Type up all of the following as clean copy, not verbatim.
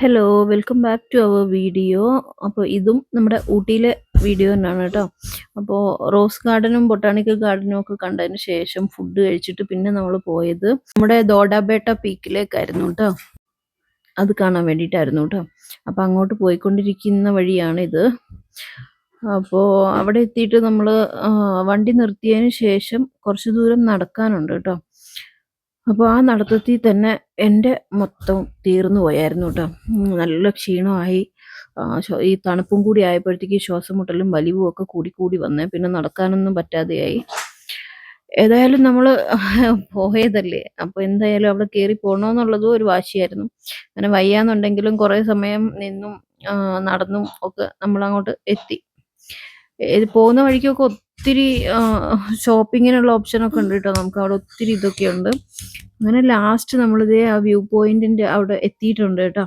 Hello, welcome back to our video. അപ്പോൾ ഇതും നമ്മുടെ ഊട്ടിയിലെ വീഡിയോ തന്നെയാണ് കേട്ടോ. അപ്പോൾ റോസ് ഗാർഡനും ബൊട്ടാണിക്കൽ ഗാർഡനും ഒക്കെ കണ്ടതിന് ശേഷം ഫുഡ് കഴിച്ചിട്ട് പിന്നെ നമ്മൾ പോയത് നമ്മുടെ ദോഡാബേട്ട പീക്കിലേക്കായിരുന്നു കേട്ടോ. അത് കാണാൻ വേണ്ടിയിട്ടായിരുന്നു കേട്ടോ. അപ്പോൾ അങ്ങോട്ട് പോയിക്കൊണ്ടിരിക്കുന്ന വഴിയാണിത്. അപ്പോൾ അവിടെ എത്തിയിട്ട് നമ്മൾ വണ്ടി നിർത്തിയതിന് ശേഷം കുറച്ച് ദൂരം നടക്കാനുണ്ട് കേട്ടോ. അപ്പോൾ ആ നടത്തത്തിൽ തന്നെ എൻ്റെ മൊത്തം തീർന്നു പോയായിരുന്നു കേട്ടോ. നല്ല ക്ഷീണമായി. ഈ തണുപ്പും കൂടി ആയപ്പോഴത്തേക്ക് ശ്വാസം മുട്ടലും വലിവും ഒക്കെ കൂടി വന്നേ. പിന്നെ നടക്കാനൊന്നും പറ്റാതെയായി. ഏതായാലും നമ്മൾ പോയതല്ലേ, അപ്പോൾ എന്തായാലും അവിടെ കയറി പോകണമെന്നുള്ളതും ഒരു വാശിയായിരുന്നു. അങ്ങനെ വയ്യാന്നുണ്ടെങ്കിലും കുറേ സമയം നിന്നും നടന്നും ഒക്കെ നമ്മളങ്ങോട്ട് എത്തി. പോകുന്ന വഴിക്കൊക്കെ ഒത്തിരി ഷോപ്പിങ്ങിനുള്ള ഓപ്ഷനൊക്കെ ഉണ്ട് കേട്ടോ. നമുക്ക് അവിടെ ഒത്തിരി ഇതൊക്കെ ഉണ്ട്. അങ്ങനെ ലാസ്റ്റ് നമ്മളിതേ ആ വ്യൂ പോയിന്റിന്റെ അവിടെ എത്തിയിട്ടുണ്ട് കേട്ടോ.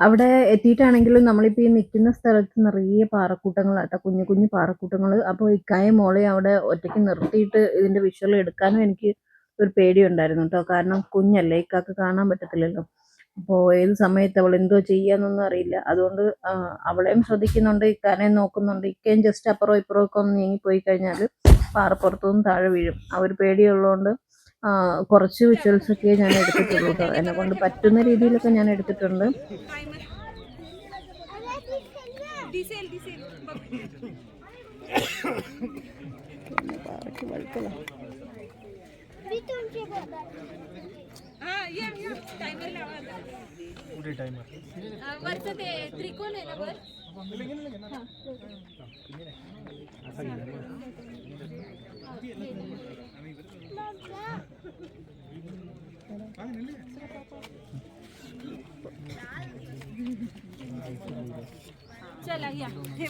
അവിടെ എത്തിയിട്ടാണെങ്കിലും നമ്മളിപ്പോൾ ഈ നിൽക്കുന്ന സ്ഥലത്ത് നിറയെ പാറക്കൂട്ടങ്ങളാട്ടോ, കുഞ്ഞു കുഞ്ഞു പാറക്കൂട്ടങ്ങൾ. അപ്പോൾ ഇക്കായ മോളെ അവിടെ ഒറ്റയ്ക്ക് നിർത്തിയിട്ട് ഇതിന്റെ വിഷ്വൽ എടുക്കാനും എനിക്ക് ഒരു പേടിയുണ്ടായിരുന്നു കേട്ടോ. കാരണം കുഞ്ഞല്ലേ, ഇക്കാക്ക് കാണാൻ പറ്റത്തില്ലല്ലോ. അപ്പോൾ ഏത് സമയത്ത് അവൾ എന്തോ ചെയ്യാന്നൊന്നും അറിയില്ല. അതുകൊണ്ട് അവളെയും ശ്രദ്ധിക്കുന്നുണ്ട്, ഇക്കാനെയും നോക്കുന്നുണ്ട്. ഇക്കയും ജസ്റ്റ് അപ്പുറവും ഇപ്പുറവും ഒക്കെ ഒന്ന് നീങ്ങിപ്പോയി കഴിഞ്ഞാൽ പാറപ്പുറത്തുനിന്ന് താഴെ വീഴും. ആ ഒരു പേടിയുള്ളതുകൊണ്ട് കുറച്ച് വിഷ്വൽസ് ഒക്കെ ഞാൻ എടുത്തിട്ടുള്ളൂ കേട്ടോ. എന്നെ കൊണ്ട് പറ്റുന്ന രീതിയിലൊക്കെ ഞാൻ എടുത്തിട്ടുണ്ട്. चला या हे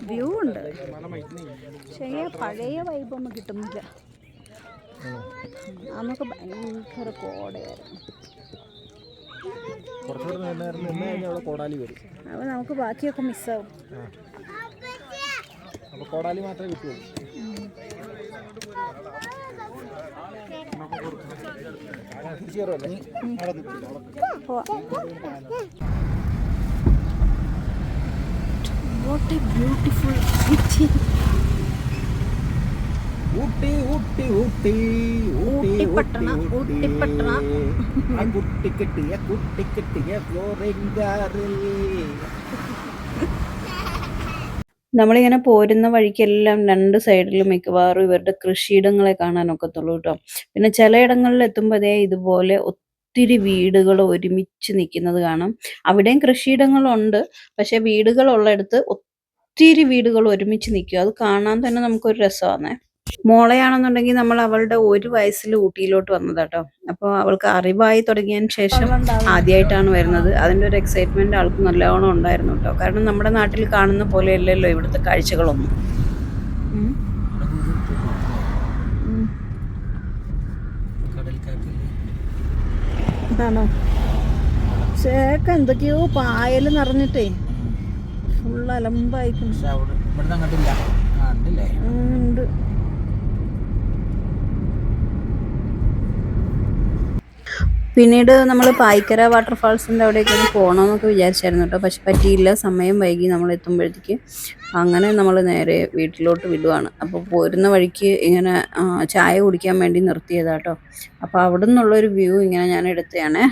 വ്യൂ ഉണ്ട്. പക്ഷേ പഴയ വൈബൊന്നും കിട്ടുന്നില്ല. നമുക്ക് ഭയങ്കര കോടയായിരുന്നു. അപ്പോൾ നമുക്ക് ബാക്കിയൊക്കെ മിസ്സാവും. കോടാലി മാത്രമേ കിട്ടുള്ളൂ. What a beautiful city. Ooty Ooty Ooty Ooty പട്ടണം, ഊട്ടി പട്ടണം. കുട്ടി കിട്ടിയ ഫ്ലോറിംഗാറിൽ. നമ്മളിങ്ങനെ പോരുന്ന വഴിക്കെല്ലാം രണ്ട് സൈഡിലും മിക്കവാറും ഇവരുടെ കൃഷിയിടങ്ങളെ കാണാനൊക്കത്തുള്ളൂ കേട്ടോ. പിന്നെ ചിലയിടങ്ങളിൽ എത്തുമ്പോൾ ഇതുപോലെ ഒത്തിരി വീടുകൾ ഒരുമിച്ച് നിൽക്കുന്നത് കാണാം. അവിടെയും കൃഷിയിടങ്ങളുണ്ട്, പക്ഷെ വീടുകളുള്ളിടത്ത് ഒത്തിരി വീടുകൾ ഒരുമിച്ച് നിൽക്കും. അത് കാണാൻ തന്നെ നമുക്കൊരു രസമാണ്. മോളെയാണെന്നുണ്ടെങ്കിൽ നമ്മൾ അവളുടെ 1 വയസ്സിൽ ഊട്ടിയിലോട്ട് വന്നതാട്ടോ. അപ്പോൾ അവൾക്ക് അറിവായി തുടങ്ങിയതിന് ശേഷം ആദ്യമായിട്ടാണ് വരുന്നത്. അതിൻ്റെ ഒരു എക്സൈറ്റ്മെന്റ് ആൾക്ക് നല്ലോണം ഉണ്ടായിരുന്നു കേട്ടോ. കാരണം നമ്മുടെ നാട്ടിൽ കാണുന്ന പോലെയല്ലല്ലോ ഇവിടുത്തെ കാഴ്ചകളൊന്നും. എന്താണോ ചേക്ക എന്തൊക്കെയോ പായൽ നിറഞ്ഞിട്ടേ ഫുൾ അലമ്പായിട്ടുണ്ട്. പിന്നീട് നമ്മൾ പായിക്കര വാട്ടർഫാൾസിൻ്റെ അവിടേക്ക് പോകണമെന്നൊക്കെ വിചാരിച്ചായിരുന്നു കേട്ടോ. പക്ഷെ പറ്റിയില്ല, സമയം വൈകി നമ്മൾ എത്തുമ്പോഴത്തേക്ക്. അങ്ങനെ നമ്മൾ നേരെ വീട്ടിലോട്ട് വിടുവാണ്. അപ്പോൾ പോരുന്ന വഴിക്ക് ഇങ്ങനെ ചായ കുടിക്കാൻ വേണ്ടി നിർത്തിയതാട്ടോ. അപ്പോൾ അവിടെ നിന്നുള്ളൊരു വ്യൂ ഇങ്ങനെ ഞാൻ എടുത്തതാണേ.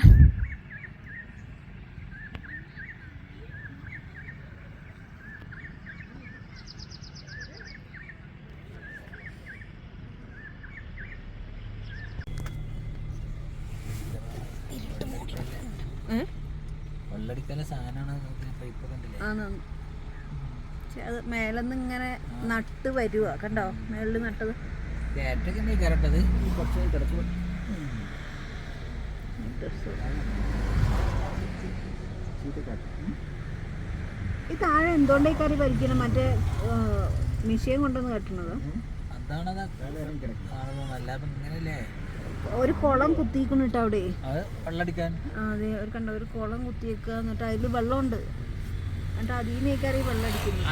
അത് മേലെന്ന് ഇങ്ങനെ നട്ട് വരുക കണ്ടോ, മേളിൽ നട്ടത്. ഈ താഴെ എന്തുകൊണ്ടേ കറി വലിക്കണം? മറ്റേ മിഷീൻ കൊണ്ടുവന്ന് കെട്ടണത്. ഒരു കുളം കുത്തിക്കണം കേട്ടോ അവിടെ. അത് വെള്ളടിക്കാൻ. അതെ, ഒരു കണ്ട ഒരു കുളം കുത്തിയേക്കുക, എന്നിട്ട് അതിൽ വെള്ളമുണ്ട്, എന്നിട്ട് അതിനേക്കാറി വെള്ളം അടിക്കുന്നു.